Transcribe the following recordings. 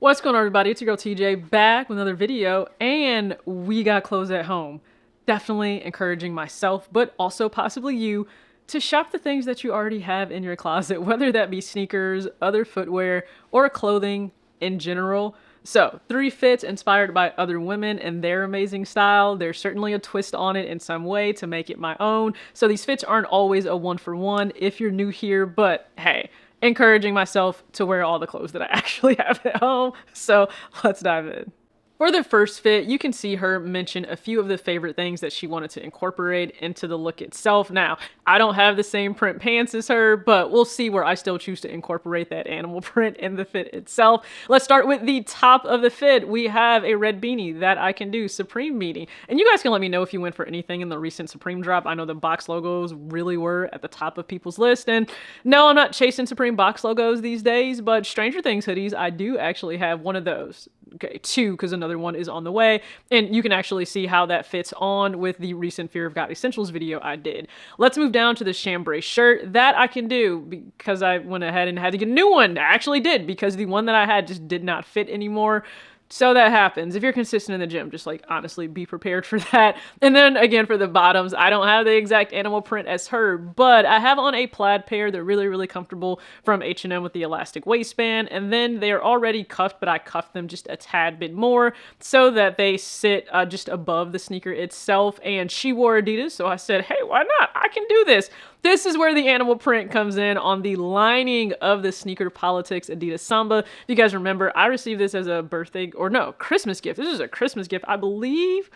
What's going on, everybody? It's your girl TJ back with another video, and we got clothes at home. Definitely encouraging myself, but also possibly you, to shop the things that you already have in your closet, whether that be sneakers, other footwear, or clothing in general. So, 3 fits inspired by other women and their amazing style. There's certainly a twist on it in some way to make it my own. So these fits aren't always a 1-for-1 if you're new here, but hey, encouraging myself to wear all the clothes that I actually have at home. So let's dive in. For the first fit, you can see her mention a few of the favorite things that she wanted to incorporate into the look itself. Now, I don't have the same print pants as her, but we'll see where I still choose to incorporate that animal print in the fit itself. Let's start with the top of the fit. We have a red beanie that I can do, Supreme beanie. And you guys can let me know if you went for anything in the recent Supreme drop. I know the box logos really were at the top of people's list. And no, I'm not chasing Supreme box logos these days, but Stranger Things hoodies, I do actually have one of those. Okay, 2, because another one is on the way, and you can actually see how that fits on with the recent Fear of God Essentials video I did. Let's move down to the chambray shirt. That I can do because I went ahead and had to get a new one. I actually did, because the one that I had just did not fit anymore. So that happens. If you're consistent in the gym, just like honestly be prepared for that. And then again, for the bottoms, I don't have the exact animal print as her, but I have on a plaid pair. They're really, really comfortable from H&M with the elastic waistband. And then they're already cuffed, but I cuffed them just a tad bit more so that they sit just above the sneaker itself. And she wore Adidas, so I said, hey, why not? I can do this. This is where the animal print comes in on the lining of the Sneaker Politics Adidas Samba. If you guys remember, I received this as a birthday, or no, Christmas gift. This is a Christmas gift, I believe.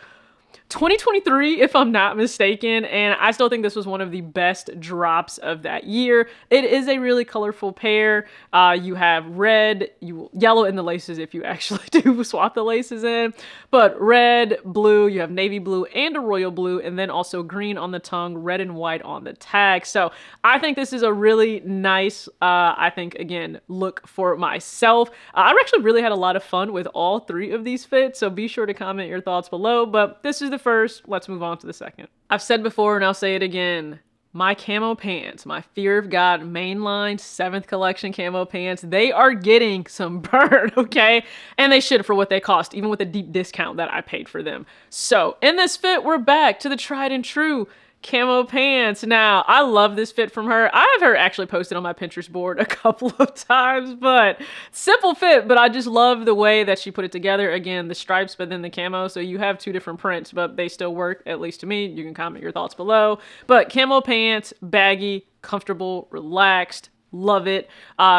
2023, if I'm not mistaken, and I still think this was one of the best drops of that year. It is a really colorful pair. You have red, yellow in the laces if you actually do swap the laces in, but red, blue, you have navy blue and a royal blue, and then also green on the tongue, red and white on the tag. So I think this is a really nice, I think, again, look for myself. I actually really had a lot of fun with all 3 of these fits, so be sure to comment your thoughts below, but this is the first. Let's move on to the second. I've said before and I'll say it again. My camo pants, my Fear of God mainline 7th collection camo pants, they are getting some burn, okay? And they should for what they cost, even with a deep discount that I paid for them. So in this fit, we're back to the tried and true camo pants. Now, I love this fit from her. I have her actually posted on my Pinterest board a couple of times, but simple fit, but I just love the way that she put it together. Again, the stripes, but then the camo. So you have 2 different prints, but they still work, at least to me. You can comment your thoughts below. But camo pants, baggy, comfortable, relaxed. Love it.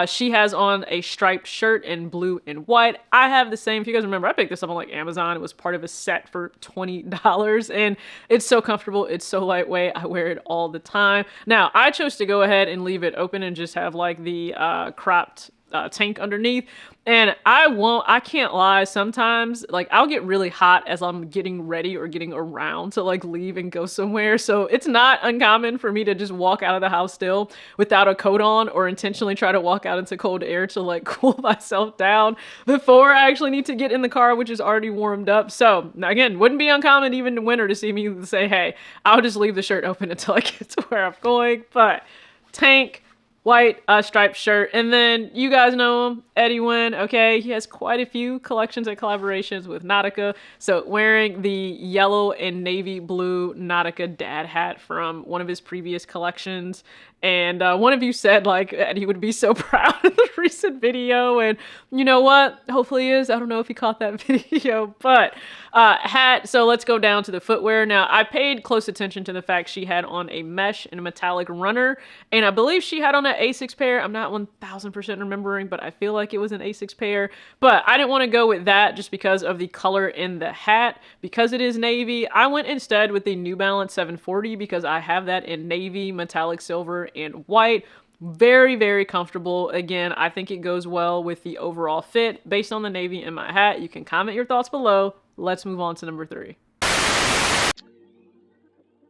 She has on a striped shirt in blue and white. I have the same. If you guys remember, I picked this up on like Amazon. It was part of a set for $20, and it's so comfortable. It's so lightweight. I wear it all the time. Now, I chose to go ahead and leave it open and just have like the cropped tank underneath. And I can't lie, sometimes like I'll get really hot as I'm getting ready or getting around to like leave and go somewhere. So it's not uncommon for me to just walk out of the house still without a coat on, or intentionally try to walk out into cold air to like cool myself down before I actually need to get in the car, which is already warmed up. So again, wouldn't be uncommon even in winter to see me say, hey, I'll just leave the shirt open until I get to where I'm going. But tank, white striped shirt, and then you guys know him, Eddie Wynn. Okay, he has quite a few collections and collaborations with Nautica. So wearing the yellow and navy blue Nautica dad hat from one of his previous collections. And one of you said like Eddie would be so proud of the recent video, and you know what? Hopefully he is. I don't know if he caught that video, but hat. So let's go down to the footwear. Now, I paid close attention to the fact she had on a mesh and a metallic runner, and I believe she had on an Asics pair. I'm not 1000% remembering, but I feel like it was an Asics pair, but I didn't want to go with that just because of the color in the hat. Because it is navy, I went instead with the New Balance 740 because I have that in navy, metallic silver, and white. Very, very comfortable. Again, I think it goes well with the overall fit based on the navy in my hat. You can comment your thoughts below. Let's move on to number 3.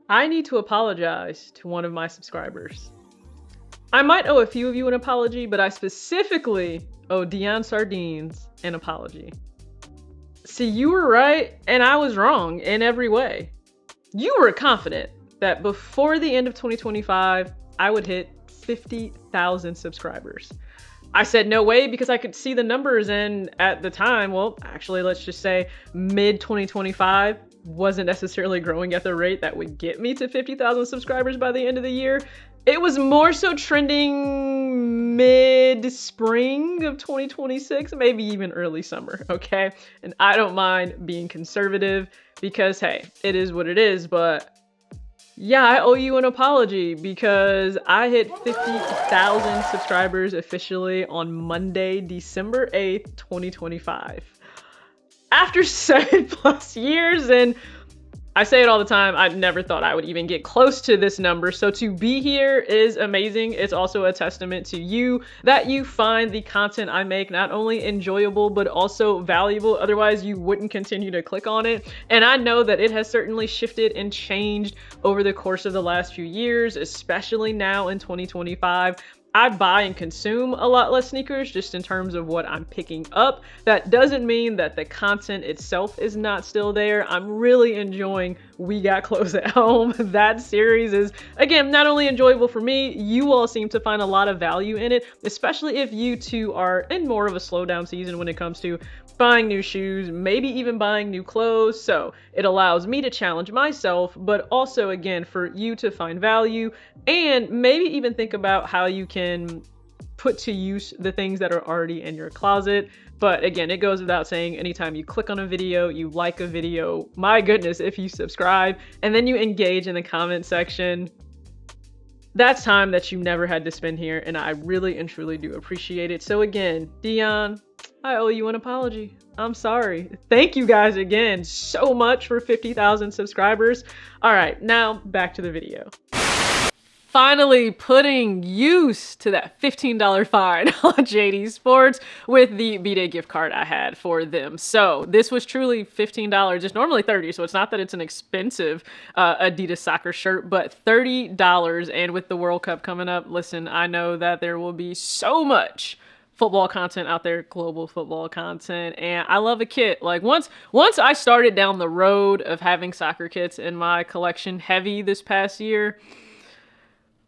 I need to apologize to one of my subscribers. I might owe a few of you an apology, but I specifically owe Dion Sardines an apology. See, you were right and I was wrong in every way. You were confident that before the end of 2025, I would hit 50,000 subscribers. I said no way because I could see the numbers, and at the time, well, actually, let's just say mid 2025 wasn't necessarily growing at the rate that would get me to 50,000 subscribers by the end of the year. It was more so trending mid-spring of 2026, maybe even early summer, okay? And I don't mind being conservative because, hey, it is what it is, but yeah, I owe you an apology because I hit 50,000 subscribers officially on Monday, December 8th, 2025. After 7+ years, and I say it all the time, I never thought I would even get close to this number. So to be here is amazing. It's also a testament to you that you find the content I make not only enjoyable, but also valuable. Otherwise, you wouldn't continue to click on it. And I know that it has certainly shifted and changed over the course of the last few years, especially now in 2025. I buy and consume a lot less sneakers just in terms of what I'm picking up. That doesn't mean that the content itself is not still there. I'm really enjoying We Got Clothes at Home. That series is, again, not only enjoyable for me, you all seem to find a lot of value in it, especially if you two are in more of a slowdown season when it comes to buying new shoes, maybe even buying new clothes. So it allows me to challenge myself, but also, again, for you to find value and maybe even think about how you can put to use the things that are already in your closet. But again, it goes without saying, anytime you click on a video, you like a video, my goodness, if you subscribe and then you engage in the comment section, that's time that you never had to spend here, and I really and truly do appreciate it. So again, Dion, I owe you an apology. I'm sorry. Thank you guys again so much for 50,000 subscribers. All right, now back to the video. Finally putting use to that $15 fine on JD Sports with the B-Day gift card I had for them. So this was truly $15. It's normally $30, so it's not that it's an expensive Adidas soccer shirt, but $30. And with the World Cup coming up, listen, I know that there will be so much football content out there, global football content, and I love a kit. Like once I started down the road of having soccer kits in my collection heavy this past year,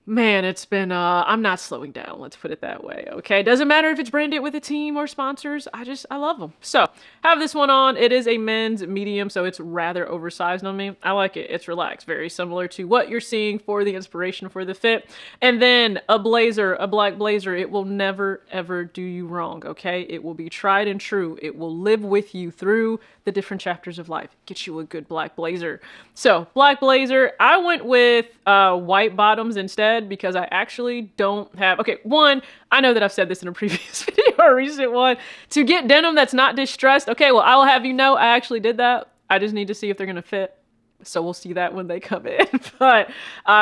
man, it's been, I'm not slowing down. Let's put it that way. Okay. Doesn't matter if it's branded with a team or sponsors. I love them. So have this one on. It is a men's medium, so it's rather oversized on me. I like it. It's relaxed. Very similar to what you're seeing for the inspiration for the fit. And then a blazer, a black blazer. It will never, ever do you wrong. Okay. It will be tried and true. It will live with you through the different chapters of life. Get you a good black blazer. So black blazer, I went with white bottoms instead because I actually don't have, okay, one, I know that I've said this in a previous video or a recent one, to get denim that's not distressed. Okay, well, I will have you know, I actually did that. I just need to see if they're gonna fit. So we'll see that when they come in. But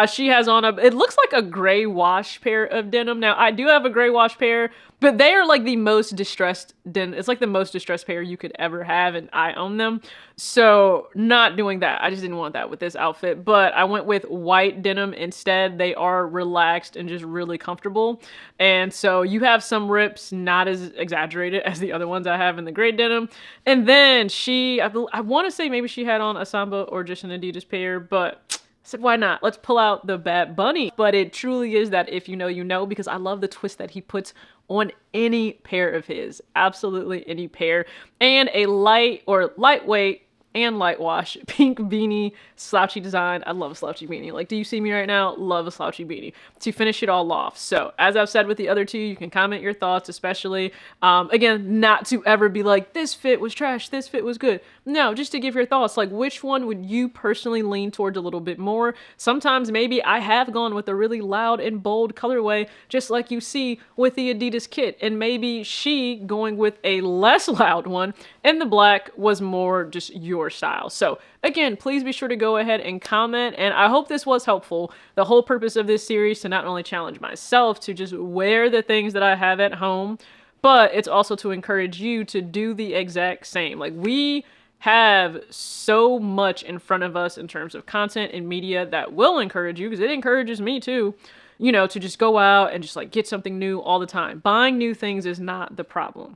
she has on it looks like a gray wash pair of denim. Now I do have a gray wash pair, but they are like the most distressed denim. It's like the most distressed pair you could ever have, and I own them. So not doing that. I just didn't want that with this outfit, but I went with white denim instead. They are relaxed and just really comfortable. And so you have some rips, not as exaggerated as the other ones I have in the gray denim. And then I want to say maybe she had on a Samba or just an Adidas pair, but I said, why not? Let's pull out the Bad Bunny. But it truly is that if you know, you know, because I love the twist that he puts on any pair of his, absolutely any pair. And a lightweight and light wash pink beanie, slouchy design. I love a slouchy beanie. Like, do you see me right now? Love a slouchy beanie to finish it all off. So as I've said with the other two, you can comment your thoughts, especially again, not to ever be like, this fit was trash, this fit was good. No, just to give your thoughts, like which one would you personally lean towards a little bit more? Sometimes maybe I have gone with a really loud and bold colorway, just like you see with the Adidas kit, and maybe she going with a less loud one, and the black was more just your style. So again, please be sure to go ahead and comment, and I hope this was helpful. The whole purpose of this series to not only challenge myself to just wear the things that I have at home, but it's also to encourage you to do the exact same. Like, we have so much in front of us in terms of content and media that will encourage you, because it encourages me too, you know, to just go out and just like get something new all the time. Buying new things is not the problem.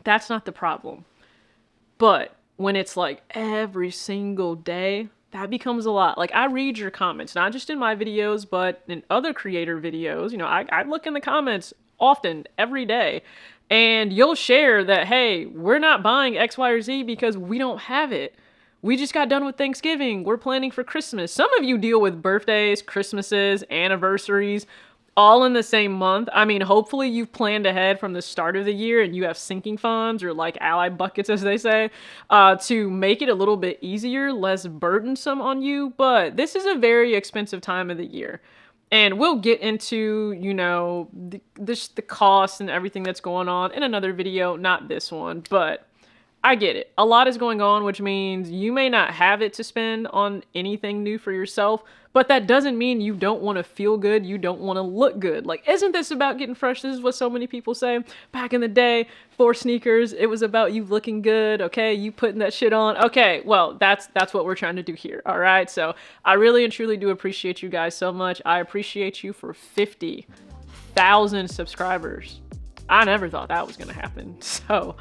That's not the problem. But when it's like every single day, that becomes a lot. Like, I read your comments, not just in my videos, but in other creator videos. You know, I look in the comments often, every day. And you'll share that, hey, we're not buying X, Y, or Z because we don't have it. We just got done with Thanksgiving. We're planning for Christmas. Some of you deal with birthdays, Christmases, anniversaries, all in the same month. I mean, hopefully you've planned ahead from the start of the year and you have sinking funds, or like ally buckets, as they say, to make it a little bit easier, less burdensome on you. But this is a very expensive time of the year. And we'll get into, you know, the costs and everything that's going on in another video, not this one, but I get it. A lot is going on, which means you may not have it to spend on anything new for yourself, but that doesn't mean you don't want to feel good, you don't want to look good. Like, isn't this about getting fresh? This is what so many people say. Back in the day, for sneakers, it was about you looking good, okay? You putting that shit on. Okay, well, that's what we're trying to do here, all right? So I really and truly do appreciate you guys so much. I appreciate you for 50,000 subscribers. I never thought that was going to happen. So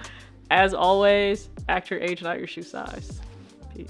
as always, act your age, not your shoe size. Peace.